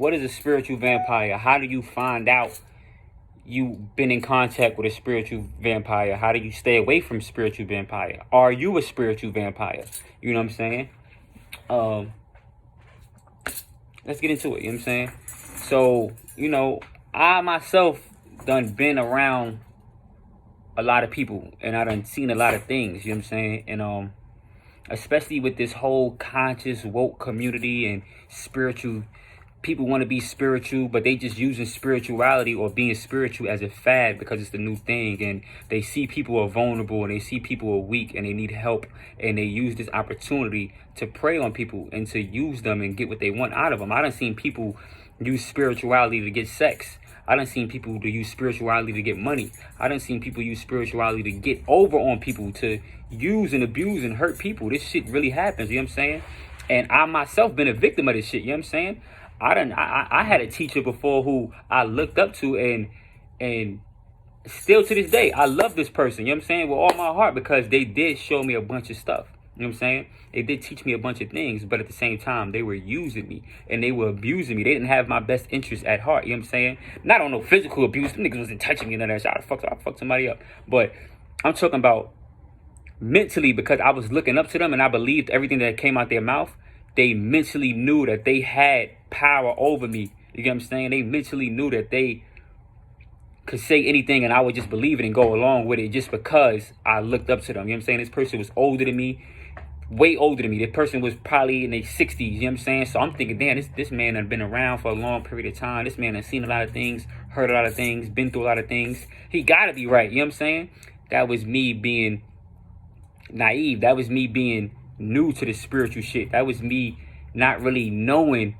What is a spiritual vampire? How do you find out you've been in contact with a spiritual vampire? How do you stay away from spiritual vampire? Are you a spiritual vampire? You know what I'm saying? Let's get into it. You know what I'm saying? So, I myself done been around a lot of people, and I done seen a lot of things. You know what I'm saying? And especially with this whole conscious woke community and spiritual. People want to be spiritual, but they just using spirituality or being spiritual as a fad because it's the new thing. And they see people are vulnerable and they see people are weak and they need help. And they use this opportunity to prey on people and to use them and get what they want out of them. I done seen people use spirituality to get sex. I done seen people to use spirituality to get money. I done seen people use spirituality to get over on people, to use and abuse and hurt people. This shit really happens, you know what I'm saying? And I myself been a victim of this shit, you know what I'm saying? I had a teacher before who I looked up to, and still to this day, I love this person, you know what I'm saying, with all my heart, because they did show me a bunch of stuff, you know what I'm saying? They did teach me a bunch of things, but at the same time, they were using me, and they were abusing me. They didn't have my best interest at heart, you know what I'm saying? Not on no physical abuse. Them niggas wasn't touching me and none of that shit. I fucked somebody up. But I'm talking about mentally, because I was looking up to them, and I believed everything that came out their mouth. They mentally knew that they had power over me. You get what I'm saying? They mentally knew that they could say anything and I would just believe it and go along with it just because I looked up to them. You know what I'm saying? This person was older than me, way older than me. This person was probably in their 60s. You know what I'm saying? So I'm thinking, damn, this man had been around for a long period of time. This man has seen a lot of things, heard a lot of things, been through a lot of things. He got to be right. You know what I'm saying? That was me being naive. That was me being new to the spiritual shit. That was me not really knowing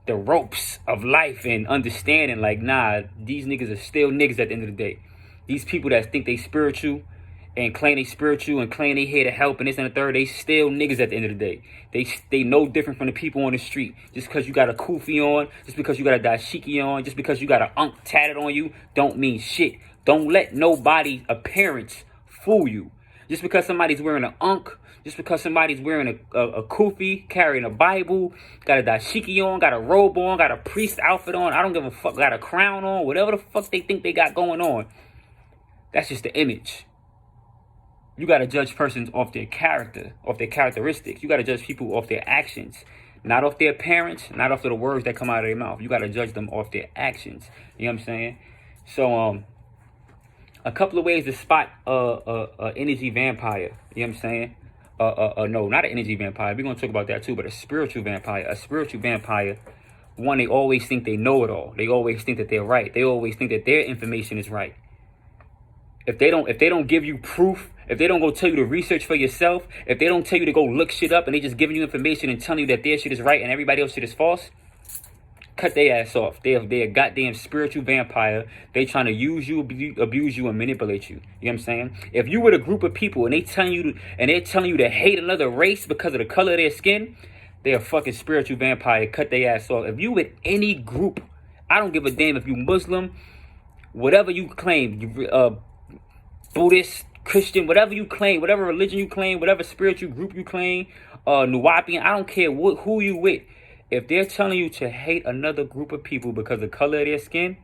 the ropes of life and understanding, like, nah, these niggas are still niggas at the end of the day. These people that think they spiritual and claim they spiritual and claim they here to help and this and the third, they still niggas at the end of the day. They no different from the people on the street. Just because you got a kufi on, just because you got a dashiki on, just because you got an unk tatted on you, don't mean shit. Don't let nobody's appearance fool you. Just because somebody's wearing an unk, just because somebody's wearing a kufi, carrying a Bible, got a dashiki on, got a robe on, got a priest outfit on, I don't give a fuck, got a crown on, whatever the fuck they think they got going on. That's just the image. You got to judge persons off their character, off their characteristics. You got to judge people off their actions, not off their appearance, not off the words that come out of their mouth. You got to judge them off their actions. You know what I'm saying? So, a couple of ways to spot a energy vampire. You know what I'm saying? No, not an energy vampire. We're going to talk about that too, but a spiritual vampire. A spiritual vampire, one, they always think they know it all. They always think that they're right. They always think that their information is right. If they don't give you proof, if they don't go tell you to research for yourself, if they don't tell you to go look shit up and they just giving you information and telling you that their shit is right and everybody else shit is false, cut their ass off. They're a goddamn spiritual vampire. They trying to use you, abuse you, and manipulate you. You know what I'm saying? If you with a group of people and they're telling you to hate another race because of the color of their skin, they're a fucking spiritual vampire. Cut their ass off. If you with any group, I don't give a damn if you Muslim, whatever you claim, you Buddhist, Christian, whatever you claim, whatever religion you claim, whatever spiritual group you claim, Nuwapian, I don't care who you with. If they're telling you to hate another group of people because of the color of their skin,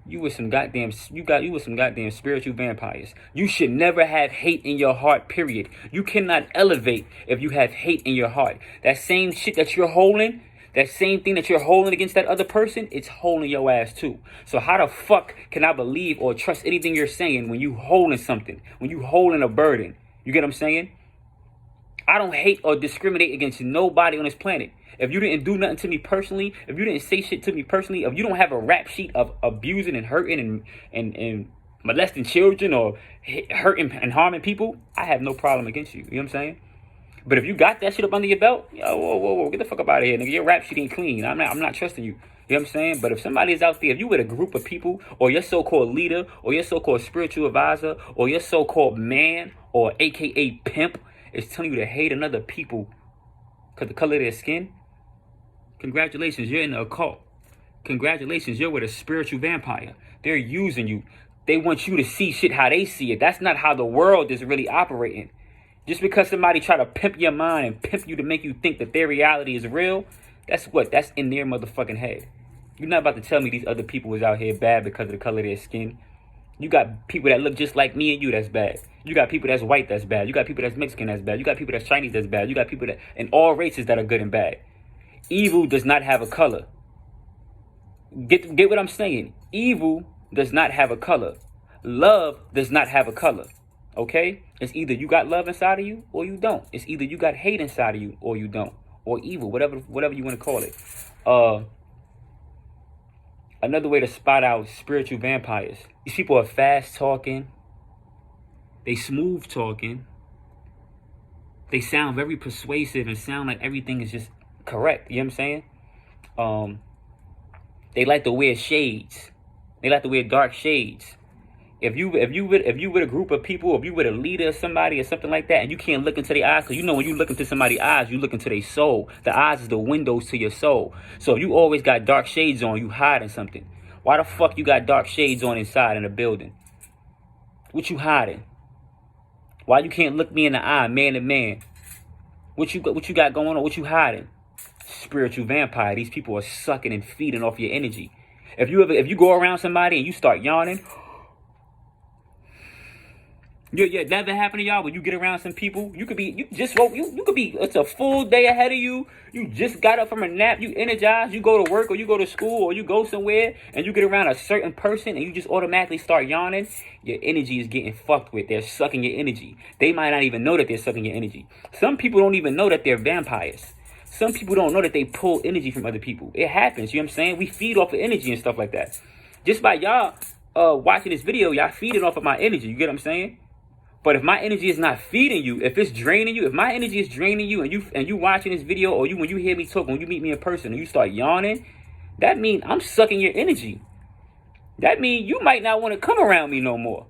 you with some goddamn spiritual vampires. You should never have hate in your heart, period. You cannot elevate if you have hate in your heart. That same shit that you're holding, that same thing that you're holding against that other person, it's holding your ass too. So how the fuck can I believe or trust anything you're saying when you holding something, when you holding a burden? You get what I'm saying? I don't hate or discriminate against nobody on this planet. If you didn't do nothing to me personally, if you didn't say shit to me personally, if you don't have a rap sheet of abusing and hurting and molesting children or hurting and harming people, I have no problem against you. You know what I'm saying? But if you got that shit up under your belt, yo, whoa, get the fuck up out of here, nigga. Your rap sheet ain't clean. I'm not trusting you. You know what I'm saying? But if somebody is out there, if you with a group of people, or your so-called leader, or your so-called spiritual advisor, or your so-called man, or AKA pimp, is telling you to hate another people because the color of their skin, congratulations, you're in the occult. Congratulations, you're with a spiritual vampire. They're using you. They want you to see shit how they see it. That's not how the world is really operating. Just because somebody try to pimp your mind and pimp you to make you think that their reality is real, That's what? That's in their motherfucking head. You're not about to tell me these other people was out here bad because of the color of their skin. You got people that look just like me and you that's bad. You got people that's white that's bad. You got people that's Mexican that's bad. You got people that's Chinese that's bad. You got people that in all races that are good and bad. Evil does not have a color. Get what I'm saying? Evil does not have a color. Love does not have a color. Okay? It's either you got love inside of you or you don't. It's either you got hate inside of you or you don't. Or evil, whatever you want to call it. Another way to spot out spiritual vampires. These people are fast talking. They smooth talking. They sound very persuasive and sound like everything is just correct. You know what I'm saying? They like to wear shades. They like to wear dark shades. If you with a group of people, if you with a leader or somebody or something like that, and you can't look into their eyes, because you know when you look into somebody's eyes, you look into their soul. The eyes is the windows to your soul. So if you always got dark shades on, you hiding something. Why the fuck you got dark shades on inside in a building? What you hiding? Why you can't look me in the eye, man to man? What you got going on? What you hiding? Spiritual vampire. These people are sucking and feeding off your energy. If you go around somebody and you start yawning, yeah, never happened to y'all when you get around some people. You could be, you just woke, you could be, it's a full day ahead of you. You just got up from a nap, you energized, you go to work or you go to school or you go somewhere and you get around a certain person and you just automatically start yawning. Your energy is getting fucked with. They're sucking your energy. They might not even know that they're sucking your energy. Some people don't even know that they're vampires. Some people don't know that they pull energy from other people. It happens, you know what I'm saying? We feed off of energy and stuff like that. Just by y'all watching this video, y'all feeding off of my energy, you get what I'm saying? But if my energy is not feeding you, if it's draining you, if my energy is draining you and you watching this video, or when you hear me talk, when you meet me in person and you start yawning, that means I'm sucking your energy. That means you might not want to come around me no more.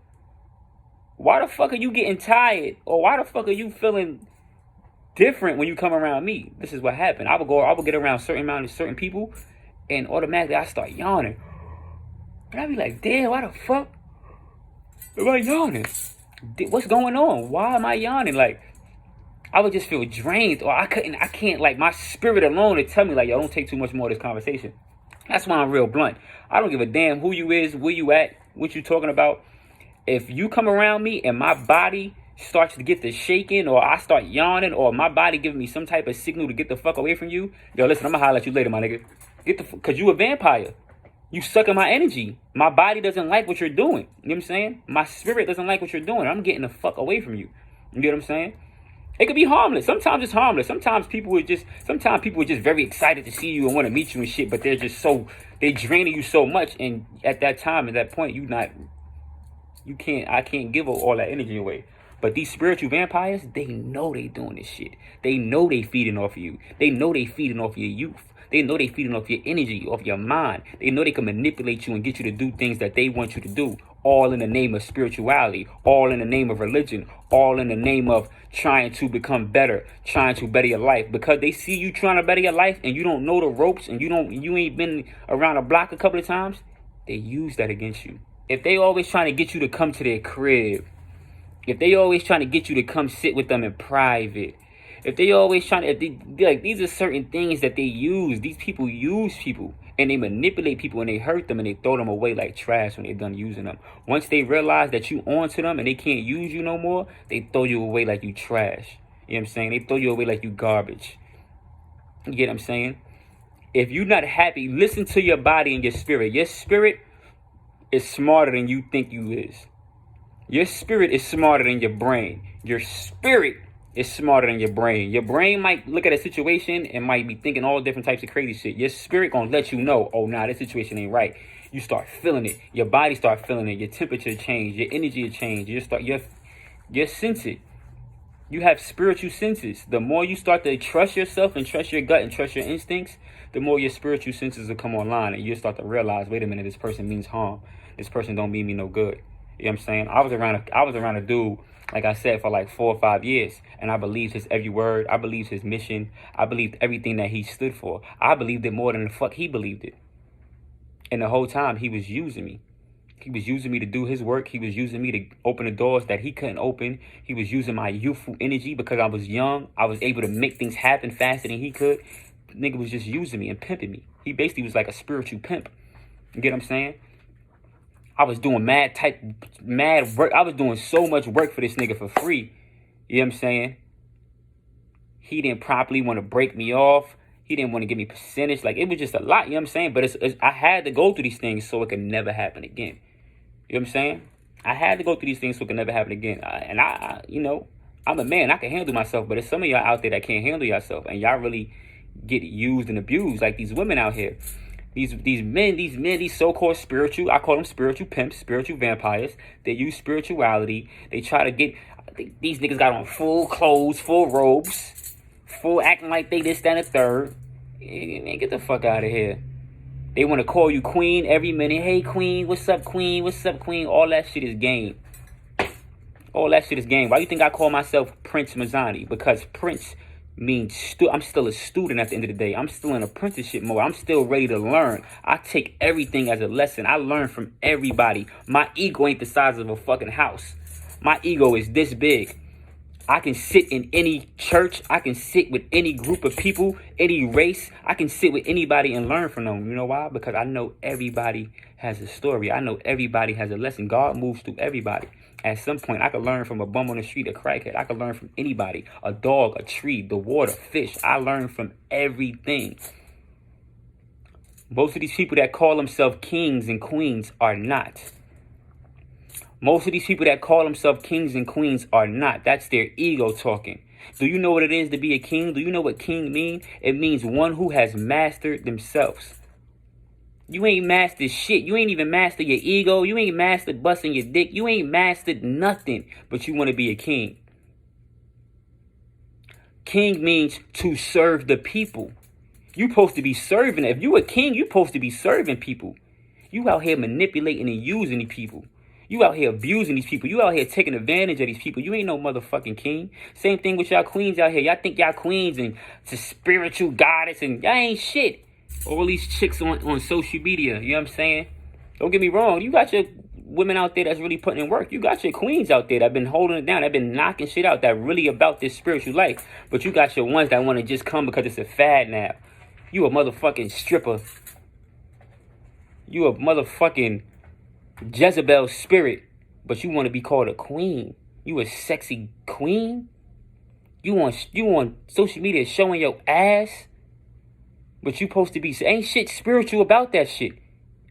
Why the fuck are you getting tired? Or why the fuck are you feeling different when you come around me? This is what happened. I would get around certain people and automatically I start yawning. And I'd be like, damn, why the fuck am I yawning? What's going on? Why am I yawning? Like, I would just feel drained, or I can't, like, my spirit alone would tell me, like, yo, don't take too much more of this conversation. That's why I'm real blunt. I don't give a damn who you is, where you at, what you talking about. If you come around me and my body starts to get the shaking, or I start yawning, or my body giving me some type of signal to get the fuck away from you, yo, listen, I'm gonna holler at you later, my nigga. Cause you a vampire. You sucking my energy. My body doesn't like what you're doing. You know what I'm saying? My spirit doesn't like what you're doing. I'm getting the fuck away from you. You get what I'm saying? It could be harmless. Sometimes it's harmless. Sometimes people are just very excited to see you and want to meet you and shit, but they draining you so much, and at that time, at that point, I can't give all that energy away. But these spiritual vampires, they know they doing this shit. They know they feeding off of you. They know they feeding off your youth. They know they feeding off your energy, off your mind. They know they can manipulate you and get you to do things that they want you to do. All in the name of spirituality. All in the name of religion. All in the name of trying to become better. Trying to better your life. Because they see you trying to better your life and you don't know the ropes and you ain't been around a block a couple of times. They use that against you. If they always trying to get you to come to their crib. If they always trying to get you to come sit with them in private. If they always trying to, like, these are certain things that they use. These people use people and they manipulate people and they hurt them and they throw them away like trash when they're done using them. Once they realize that you on to them and they can't use you no more, they throw you away like you trash. You know what I'm saying? They throw you away like you garbage. You get what I'm saying? If you're not happy, listen to your body and your spirit. Your spirit is smarter than you think you is. Your spirit is smarter than your brain. Your spirit is smarter than your brain. Your brain might look at a situation and might be thinking all different types of crazy shit. Your spirit gonna let you know, oh, nah, this situation ain't right. You start feeling it. Your body start feeling it. Your temperature change. Your energy will change. You sense it. You have spiritual senses. The more you start to trust yourself and trust your gut and trust your instincts, the more your spiritual senses will come online and you'll start to realize, wait a minute, this person means harm. This person don't mean me no good. You know what I'm saying? I was around a dude, like I said, for like 4 or 5 years. And I believed his every word. I believed his mission. I believed everything that he stood for. I believed it more than the fuck he believed it. And the whole time he was using me. He was using me to do his work. He was using me to open the doors that he couldn't open. He was using my youthful energy because I was young. I was able to make things happen faster than he could. nigga was just using me and pimping me. He basically was like a spiritual pimp. You get what I'm saying? I was doing mad work. I was doing so much work for this nigga for free. You know what I'm saying? He didn't properly want to break me off. He didn't want to give me percentage. Like, it was just a lot. You know what I'm saying? But I had to go through these things so it could never happen again. You know what I'm saying? I had to go through these things so it could never happen again. I you know, I'm a man. I can handle myself. But there's some of y'all out there that can't handle yourself. And y'all really get used and abused. Like these women out here. These men, these so-called spiritual, I call them spiritual pimps, spiritual vampires. They use spirituality. They try to get, these niggas got on full clothes, full robes, full acting like they this, that, and the third. Man, get the fuck out of here. They want to call you queen every minute. Hey, queen, what's up, queen? What's up, queen? All that shit is game. All that shit is game. Why do you think I call myself Prince Mazzani? Because Prince means I'm still a student at the end of the day. I'm still in apprenticeship mode. I'm still ready to learn. I take everything as a lesson. I learn from everybody. My ego ain't the size of a fucking house. My ego is this big. I can sit in any church. I can sit with any group of people, any race. I can sit with anybody and learn from them. You know why? Because I know everybody has a story. I know everybody has a lesson. God moves through everybody. At some point, I could learn from a bum on the street, a crackhead. I could learn from anybody, a dog, a tree, the water, fish. I learn from everything. Most of these people that call themselves kings and queens are not. Most of these people that call themselves kings and queens are not. That's their ego talking. Do you know what it is to be a king? Do you know what king means? It means one who has mastered themselves. You ain't mastered shit. You ain't even mastered your ego. You ain't mastered busting your dick. You ain't mastered nothing, but you want to be a king. King means to serve the people. You supposed to be serving. If you a king, you supposed to be serving people. You out here manipulating and using these people. You out here abusing these people. You out here taking advantage of these people. You ain't no motherfucking king. Same thing with y'all queens out here. Y'all think y'all queens and it's a spiritual goddess and y'all ain't shit. All these chicks on social media, you know what I'm saying? Don't get me wrong. You got your women out there that's really putting in work. You got your queens out there that been holding it down, that been knocking shit out, that really about this spiritual life. But you got your ones that want to just come because it's a fad now. You a motherfucking stripper. You a motherfucking Jezebel spirit. But you want to be called a queen. You a sexy queen? You on social media showing your ass? But you supposed to be, ain't shit spiritual about that shit.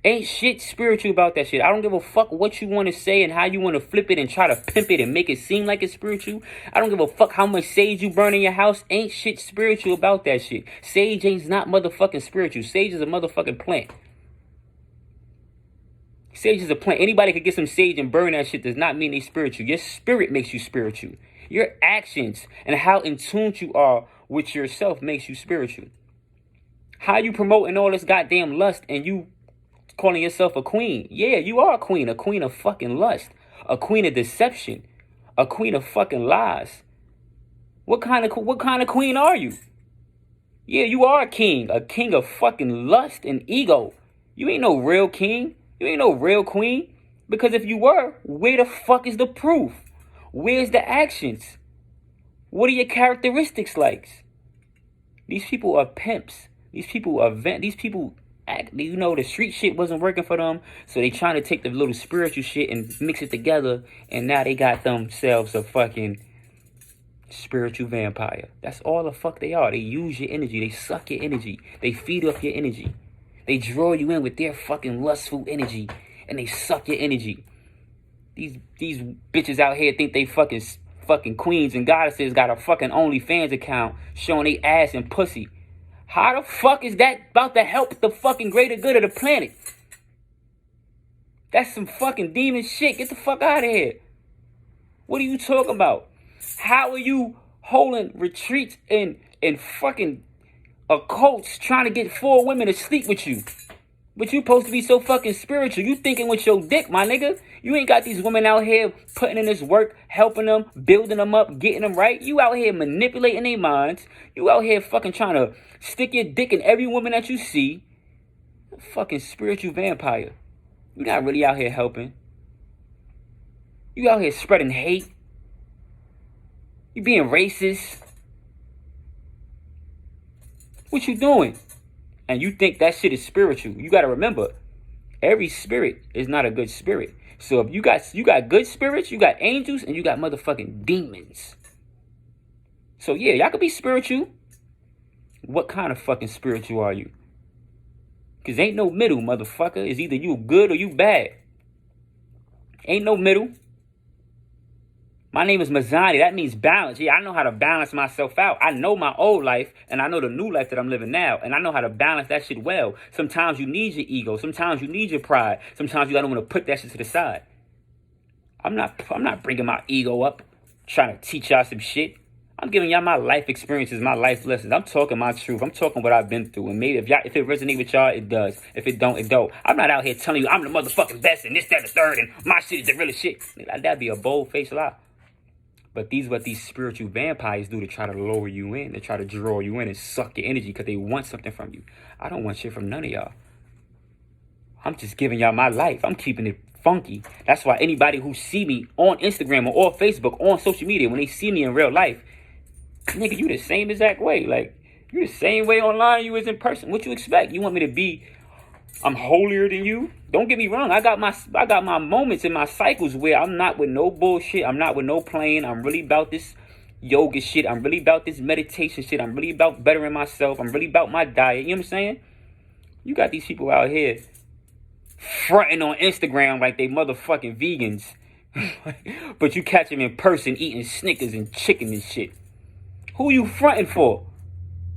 Ain't shit spiritual about that shit. I don't give a fuck what you want to say and how you want to flip it and try to pimp it and make it seem like it's spiritual. I don't give a fuck how much sage you burn in your house. Ain't shit spiritual about that shit. Sage ain't not motherfucking spiritual. Sage is a motherfucking plant. Sage is a plant. Anybody could get some sage and burn that shit does not mean they spiritual. Your spirit makes you spiritual. Your actions and how in tune you are with yourself makes you spiritual. How you promoting all this goddamn lust and you calling yourself a queen? Yeah, you are a queen of fucking lust, a queen of deception, a queen of fucking lies. What kind of queen are you? Yeah, you are a king of fucking lust and ego. You ain't no real king. You ain't no real queen. Because if you were, where the fuck is the proof? Where's the actions? What are your characteristics like? These people are pimps. These people act, you know, the street shit wasn't working for them, so they trying to take the little spiritual shit and mix it together, and now they got themselves a fucking spiritual vampire. That's all the fuck they are. They use your energy. They suck your energy. They feed off your energy. They draw you in with their fucking lustful energy, and they suck your energy. These bitches out here think they fucking queens and goddesses got a fucking OnlyFans account showing they ass and pussy. How the fuck is that about to help the fucking greater good of the planet? That's some fucking demon shit. Get the fuck out of here. What are you talking about? How are you holding retreats and fucking occults trying to get 4 women to sleep with you? But you supposed to be so fucking spiritual. You thinking with your dick, my nigga. You ain't got these women out here putting in this work, helping them, building them up, getting them right. You out here manipulating their minds. You out here fucking trying to stick your dick in every woman that you see. Fucking spiritual vampire. You're not really out here helping. You out here spreading hate. You being racist. What you doing? And you think that shit is spiritual. You got to remember, every spirit is not a good spirit. So if you got good spirits, you got angels, and you got motherfucking demons. So yeah, y'all could be spiritual. What kind of fucking spiritual are you? Because ain't no middle, motherfucker. It's either you good or you bad. Ain't no middle. My name is Mazani. That means balance. Yeah, I know how to balance myself out. I know my old life, and I know the new life that I'm living now. And I know how to balance that shit well. Sometimes you need your ego. Sometimes you need your pride. Sometimes you gotta want to put that shit to the side. I'm not bringing my ego up, trying to teach y'all some shit. I'm giving y'all my life experiences, my life lessons. I'm talking my truth. I'm talking what I've been through. And maybe if it resonates with y'all, it does. If it don't, it don't. I'm not out here telling you I'm the motherfucking best and this, that, and the third, and my shit is the realest shit. That'd be a bold-faced lie. But these are what these spiritual vampires do to try to lower you in, to try to draw you in and suck your energy because they want something from you. I don't want shit from none of y'all. I'm just giving y'all my life. I'm keeping it funky. That's why anybody who see me on Instagram or Facebook, on social media, when they see me in real life, nigga, you the same exact way. Like, you the same way online you is in person. What you expect? You want me to be, I'm holier than you? Don't get me wrong. I got my moments and my cycles where I'm not with no bullshit. I'm not with no playing. I'm really about this yoga shit. I'm really about this meditation shit. I'm really about bettering myself. I'm really about my diet. You know what I'm saying? You got these people out here fronting on Instagram like they motherfucking vegans. But you catch them in person eating Snickers and chicken and shit. Who you fronting for?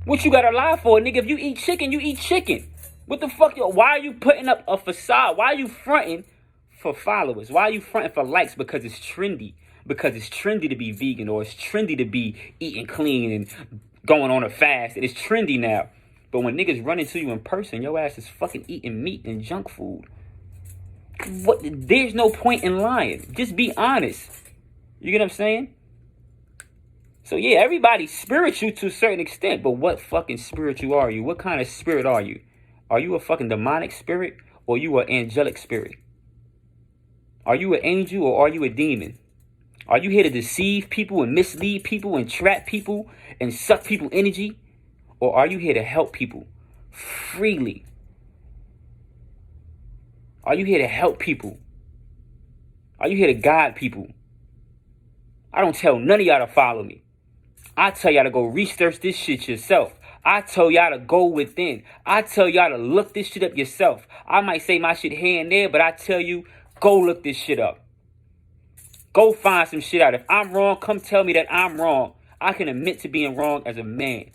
What you gotta lie for, nigga? If you eat chicken, you eat chicken. What the fuck? Why are you putting up a facade? Why are you fronting for followers? Why are you fronting for likes? Because it's trendy. Because it's trendy to be vegan, or it's trendy to be eating clean and going on a fast. It is trendy now. But when niggas run into you in person, your ass is fucking eating meat and junk food. What? There's no point in lying. Just be honest. You get what I'm saying? So yeah, everybody's spiritual to a certain extent, but what fucking spiritual are you? What kind of spirit are you? Are you a fucking demonic spirit, or you an angelic spirit? Are you an angel, or are you a demon? Are you here to deceive people and mislead people and trap people and suck people energy? Or are you here to help people freely? Are you here to help people? Are you here to guide people? I don't tell none of y'all to follow me. I tell y'all to go research this shit yourself. I tell y'all to go within. I tell y'all to look this shit up yourself. I might say my shit here and there, but I tell you, go look this shit up. Go find some shit out. If I'm wrong, come tell me that I'm wrong. I can admit to being wrong as a man.